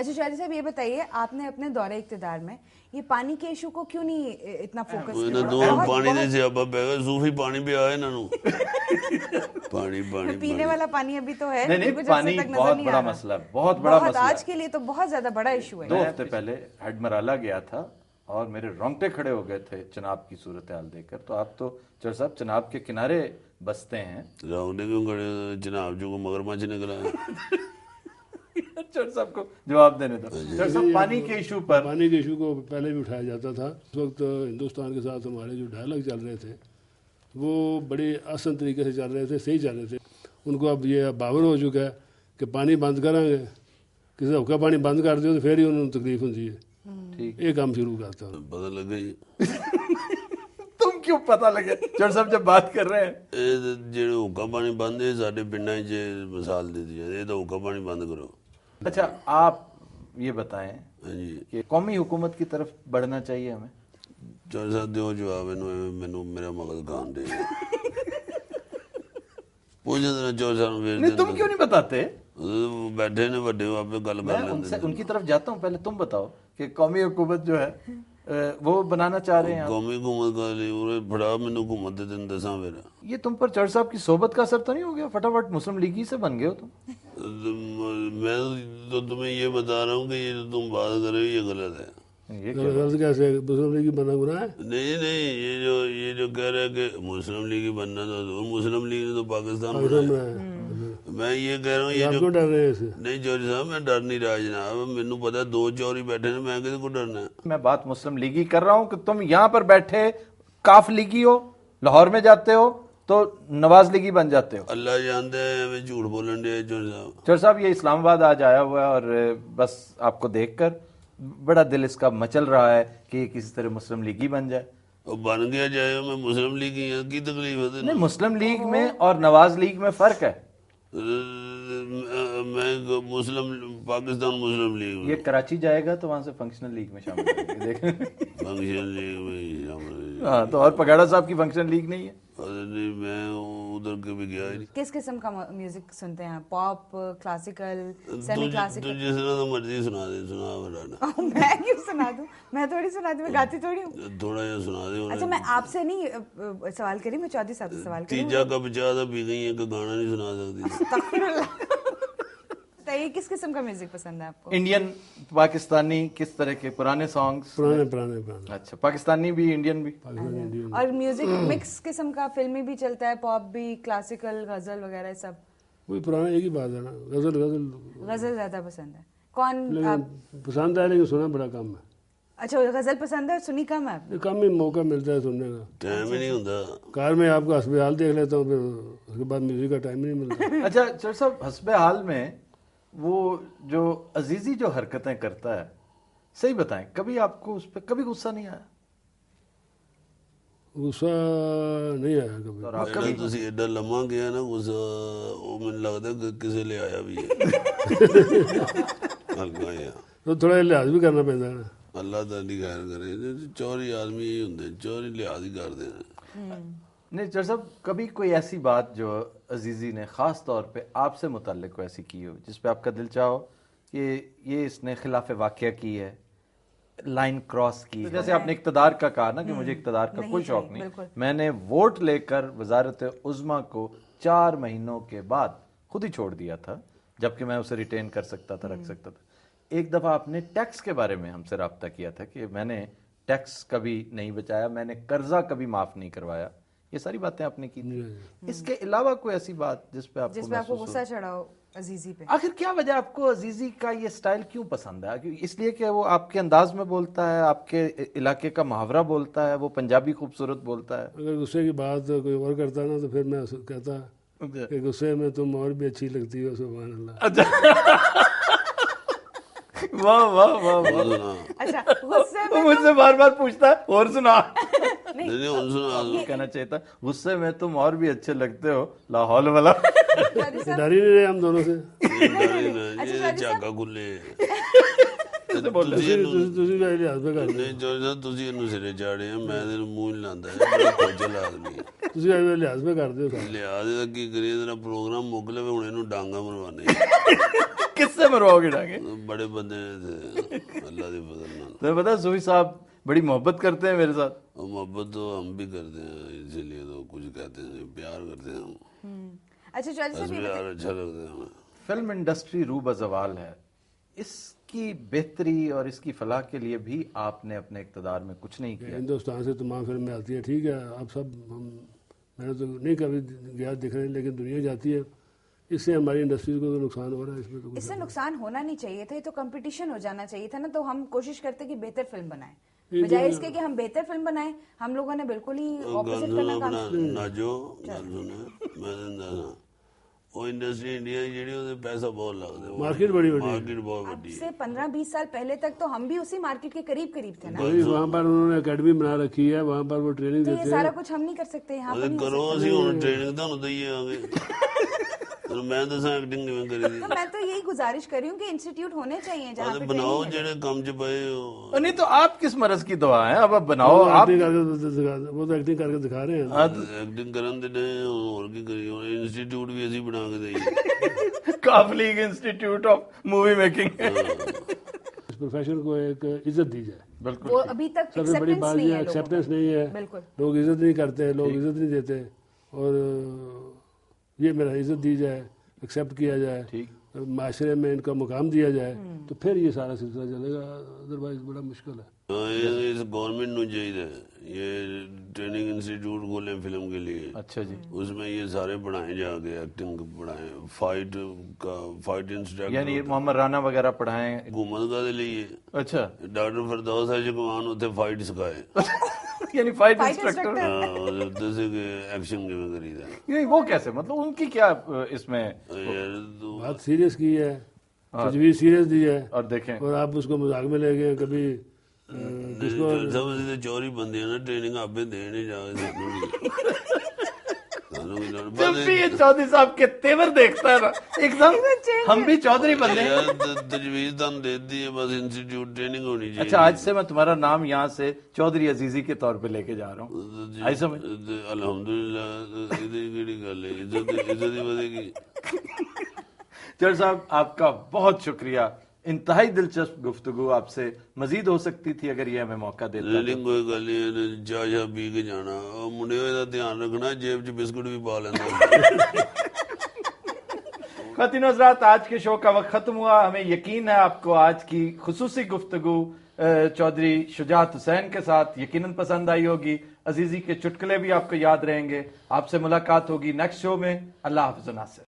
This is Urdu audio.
اچھا چودھری صاحب یہ بتائیے آپ نے اپنے دور اقتدار میں یہ پانی کے ایشو کو کیوں نہیں اتنا فوکس کیا؟ پانی دے سیابا پہ گا صوفی پانی پہ آئے انہوں پانی پینے والا پانی ابھی تو ہے نہیں پانی بہت بڑا مسئلہ ہے, بہت بڑا مسئلہ آج کے لیے تو بہت زیادہ بڑا ایشو ہے. 2 ہفتے پہلے ہڈمرالا گیا تھا اور میرے رونگٹے کھڑے ہو گئے تھے چناب کی صورتحال دیکھ کر. تو آپ تو چودھری صاحب چناب کے کنارے بستے ہیں. رونگٹے کیوں کھڑے جناب جو کو مگرمچھ نکلا ہے. چودھری صاحب کو جواب دینے دو. چودھری صاحب پانی کے ایشو پر, پانی کے ایشو کو پہلے بھی اٹھایا جاتا تھا. اس وقت ہندوستان کے ساتھ ہمارے جو ڈائلاگ چل رہے تھے وہ بڑے آسان طریقے سے چل رہے تھے, صحیح چل رہے تھے. ان کو اب یہ باور ہو چکا ہے کہ پانی بند کریں گے, کسی حقہ پانی بند کر دو تو پھر ہی انہوں نے تکلیف ہوتی ہے. یہ کام شروع کرتا ہے. پتہ لگ گئی تم کیوں پتہ لگے چودھری صاحب جب بات کر رہے ہیں جہاں حقہ پانی بند ہے سارے پنڈاں مثال دیتی ہے, یہ تو حقہ پانی بند کرو. اچھا آپ یہ بتائیں کہ قومی حکومت کی طرف بڑھنا چاہیے ہمیں. چودھری صاحب دیو جواب مینوں میرا مغز کان دے پوچھے ذرا چودھری صاحب. نہیں تم کیوں نہیں بتاتے؟ بیٹھے نے بڑے آپ گل کر میں ان کی طرف جاتا ہوں. پہلے تم بتاؤ کہ قومی حکومت جو ہے وہ بنانا چاہ رہے ہیں. قومی حکومت کا لیے بڑا مینوں حکومت دے دن دساں پھر. یہ تم پر چودھری صاحب کی صحبت کا اثر تو نہیں ہو گیا؟ فٹافٹ مسلم لیگی سے بن گئے ہو تم. میں تو تمہیں یہ بتا رہا ہوں کہ یہ جو تم بات کر رہے ہو یہ غلط ہے. غلط کیسے مسلم لیگ بننا گناہ ہے؟ نہیں یہ جو کہہ رہے کہ مسلم لیگ بننا تو مسلم لیگ نے تو پاکستان بنایا. میں یہ کہہ رہا ہوں یہ جو ڈر رہے ہیں نہیں چودھری صاحب میں ڈر نہیں رہا جناب. مینوں پتا ہے 2 چوری بیٹھے نے, میں کسی کو ڈرنا ہے. میں بات مسلم لیگی کر رہا ہوں کہ تم یہاں پر بیٹھے کاف لیگی ہو, لاہور میں جاتے ہو تو نواز لیگی بن جاتے ہو. اللہ جانتے ہیں ہمیں جھوٹ بولن دے. چودھری صاحب چودھری صاحب یہ اسلام آباد آج آیا ہوا ہے اور بس آپ کو دیکھ کر بڑا دل اس کا مچل رہا ہے کہ یہ کسی طرح مسلم لیگی بن جائے. بن گیا جائے میں مسلم لیگ کی تکلیف ہے. نہیں مسلم لیگ میں اور نواز لیگ میں فرق ہے. میں مسلم پاکستان مسلم لیگ یہ کراچی جائے گا تو وہاں سے فنکشنل لیگ میں شامل کریں گے. دیکھیں فنکشن لیگ میں شامل. ہاں تو اور پگاڑا صاحب کی فنکشن لیگ نہیں ہے. میں ادھر کے بھی گیا. کس قسم کا میوزک سنتے ہیں؟ پاپ, کلاسیکل, سیمی کلاسیکل؟ جس طرح مرضی سنا دے. سنا میں کیوں سنا دوں؟ میں تھوڑی سنا دوں, میں گاتی تھوڑی ہوں. تھوڑا جہا سنا دے. اچھا میں آپ سے نہیں سوال کری, میں چودھری صاحب سے سوال کری. تیجا کا بچہ پی گئی ہے کہ گانا نہیں سنا سکتی. استغفر اللہ. بتائیے کس قسم کا میوزک پسند ہے آپ کو؟ انڈین, پاکستانی, کس طرح کے پرانے سانگس؟ پرانے. اچھا پاکستانی بھی انڈین بھی. اور میوزک مکس قسم کا, فلمی بھی چلتا ہے, پاپ بھی, کلاسیکل, غزل وغیرہ سب؟ وہی پرانا ایک ہی بات ہے نا, غزل زیادہ پسند ہے. کون پسند ہے لیکن سنا بڑا کم ہے. اچھا غزل پسند ہے اور سنی کم ہے؟ کم ہی موقع ملتا ہے سننے کا, ٹائم ہی نہیں ہوتا. کار میں آپ کا حسب حال دیکھ لیتا ہوں, پھر اس کے بعد میوزک کا ٹائم نہیں ملتا. اچھا چودھری صاحب حسب حال میں وہ جو عزیزی جو حرکتیں کرتا ہے, صحیح بتائیں کبھی آپ کو اس پہ کبھی غصہ نہیں آیا؟ غصہ نہیں آیا کبھی. اور آپ کبھی تسی ایڈا لمحہ گیا نا غصہ, وہ مجھے لگتا ہے کہ کسی لے آیا بھی ہے. ہلکا یا تو تھوڑا لحاظ بھی کرنا پڑتا ہے نا. اللہ تعالی خیر کرے. چوری آدمی یہی ہوتے, چوری لحاظ ہی کرتے ہیں. نہیں چودھری صاحب کبھی کوئی ایسی بات جو عزیزی نے خاص طور پہ آپ سے متعلق کو ایسی کی ہو جس پہ آپ کا دل چاہو کہ یہ اس نے خلاف واقعہ کی ہے, لائن کراس کی ہے؟ جیسے آپ نے اقتدار کا کہا نا کہ مجھے اقتدار کا کوئی شوق نہیں, میں نے ووٹ لے کر وزارت عظمیٰ کو 4 مہینوں کے بعد خود ہی چھوڑ دیا تھا, جبکہ میں اسے ریٹین کر سکتا تھا, رکھ سکتا تھا. ایک دفعہ آپ نے ٹیکس کے بارے میں ہم سے رابطہ کیا تھا کہ میں نے ٹیکس کبھی نہیں بچایا, میں نے قرضہ کبھی معاف نہیں کروایا. یہ ساری باتیں آپ نے کی تھی. اس کے علاوہ کوئی ایسی بات جس پہ آپ کو غصہ چڑھا ہو عزیزی پہ؟ آخر کیا وجہ آپ کو عزیزی کا یہ سٹائل کیوں پسند ہے؟ اس لیے کہ وہ آپ کے انداز میں بولتا ہے, آپ کے علاقے کا محاورہ بولتا ہے, وہ پنجابی خوبصورت بولتا ہے. اگر غصے کی بات کوئی اور کرتا نا تو پھر میں کہتا کہ غصے میں تم اور بھی اچھی لگتی ہو. سبحان اللہ. واہ واہ واہ واہ. اچھا غصے مجھ سے بار بار پوچھتا ہے اور سنا. کہنا چاہیے تھا غصے میں تم اور بھی اچھے لگتے ہو, لاہور والا. ڈر ہی نہیں رہے ہم دونوں سے. چاکا کھلے سے بول رہے ہیں. ਤੁਸੀਂ ਵੀ ਲਿਹਾਜ਼ ਪੇ ਕਰਦੇ ਨਹੀਂ ਚੌਧਰੀ ਸਾਹਿਬ ਤੁਸੀਂ ਇਹਨੂੰ ਸਿਰੇ ਚਾੜੇ ਆ, ਮੈਂ ਤੈਨੂੰ ਮੂੰਹ ਨਹੀਂ ਲਾਉਂਦਾ, ਬੜਾ ਖੋਜਲ ਆਦਮੀ ਹੈ. ਤੁਸੀਂ ਐਵੇਂ ਲਿਹਾਜ਼ ਪੇ ਕਰਦੇ ਹੋ ਸਾਰੇ. ਲਿਆ ਦੇ ਤਾਂ ਕੀ ਕਰੀਏ, ਤੇਰਾ ਪ੍ਰੋਗਰਾਮ ਮੁੱਕ ਲਵੇ ਹੁਣ ਇਹਨੂੰ ਡਾਂਗਾ ਮਰਵਾਨੇ. کس سے مرواؤ گے ڈانگے؟ بڑے بندے تھے اللہ دی فضل نال. تمہیں پتا صوفی صاحب بڑی محبت کرتے ہیں میرے ساتھ. اور محبت تو ہم بھی کرتے ہیں, اسی لیے تو کچھ کہتے ہیں, پیار کرتے ہیں ہم. اچھا چودھری صاحب پیار اچھا لگتا ہے ہمیں. فلم انڈسٹری رو بزوال ہے, اس کی بہتری اور اس کی فلاح کے لیے بھی آپ نے اپنے اقتدار میں کچھ نہیں کیا. ہندوستان سے تمام فلمیں آتی ہیں, ٹھیک ہے, آپ سب میں نے تو نہیں کبھی گیا دیکھنے, لیکن دنیا جاتی ہے, اس سے ہماری انڈسٹری کو تو نقصان ہو رہا ہے. اس میں تو اس سے نقصان ہونا نہیں چاہیے تھا, یہ تو کمپٹیشن ہو جانا چاہیے تھا نا. تو ہم کوشش کرتے کہ بہتر فلم بنائیں, بجائے اس کے کہ ہم بہتر فلم بنائیں, ہم لوگوں نے بالکل ہی اپوزٹ کرنا کام کیا. ناجو گل سنا, میں دسا وہ انڈسٹری انڈیا کی جیڑی وہ پیسہ بہت لگتا ہے, مارکیٹ بڑی بڑی مارکیٹ بہت اب بڑی ہے. سے 15-20 سال پہلے تک تو ہم بھی اسی مارکیٹ کے قریب تھے نا. وہاں پر انہوں نے اکیڈمی بنا رکھی ہے, وہاں پر وہ ٹریننگ تو یہ دیتے سارا ہیں. کچھ ہم نہیں کر سکتے یہاں پر. کرو اسی ہوں ٹریننگ تمہیں دئیے آگے. میں دسا ایکٹنگ کیویں کری دی. تو میں تو یہی گزارش کر رہی ہوں کہ انسٹیٹیوٹ ہونے چاہیے جہاں پہ بناؤ جڑے کام چ پئے ہو. نہیں تو آپ کس مرض کی دعا ہیں, اب بناؤ آپ. وہ تو ایکٹنگ کر کے دکھا رہے ہیں. ایکٹنگ کرن دے نے, اور کی کری, انسٹیٹیوٹ بھی اسی بنا کے دئیے. کاف لیگ انسٹیٹیوٹ آف مووی میکنگ. اس پروفیشن کو ایک عزت دی جائے. بالکل, وہ ابھی تک سب سے بڑی بات یہ ایکسیپٹنس نہیں ہے. بالکل لوگ عزت نہیں کرتے, لوگ عزت نہیں دیتے, اور یہ میرا عزت دی جائے, ایکسیپٹ کیا جائے, معاشرے میں ان کا مقام دیا جائے, تو پھر یہ سارا سلسلہ چلے گا, ادروائز بڑا مشکل ہے. اس گورنمنٹ نو چاہیے یہ ٹریننگ انسٹیٹیوٹ کھولیں فلم کے لیے. اچھا جی, اس میں یہ سارے پڑھائیں جا کے, ایکٹنگ پڑھائیں, فائٹ کا فائٹ انسٹرکٹر, یعنی محمد رانا وغیرہ پڑھائیں. حکومت کا دے لیے اچھا, ڈاکٹر فردوس اجگوان اتنے فائٹ سکھائے, یعنی فائٹ انسٹرکٹر. ایکشن کیویں کری دا. نہیں وہ کیسے, مطلب ان کی کیا اس میں بات سیریس کی ہے, تجویز سیریس دی ہے, اور دیکھیں اور آپ اس کو مذاق میں لے گئے. کبھی سب چوری بندے ہیں نا, ٹریننگ آپ دینے جا جب بھی یہ چودھری صاحب کے تیور دیکھتا ہے نا ایک دم, ہم بھی چودھری بندے ہیں. تجویز تم دے دی ہے, بس انسٹیٹیوٹ ٹریننگ ہونی چاہیے. اچھا, آج سے میں تمہارا نام یہاں سے چودھری عزیزی کے طور پہ لے کے جا رہا ہوں. آئی سمجھ, الحمدللہ. کیڑی گل ہے, عزت ہی بدے گی. چودھری صاحب آپ کا بہت شکریہ, انتہائی دلچسپ گفتگو. آپ سے مزید ہو سکتی تھی اگر یہ ہمیں موقع دیتا. لیکن کوئی گل نہیں, چاہ شاہ پی کے جانا, منڈے کا دھیان رکھنا, جیب چ بسکٹ بھی پا لینا. خواتین حضرات, آج کے شو کا وقت ختم ہوا. ہمیں یقین ہے آپ کو آج کی خصوصی گفتگو چودھری شجاعت حسین کے ساتھ یقیناً پسند آئی ہوگی. عزیزی کے چٹکلے بھی آپ کو یاد رہیں گے. آپ سے ملاقات ہوگی نیکسٹ شو میں. اللہ حافظ. ناصر.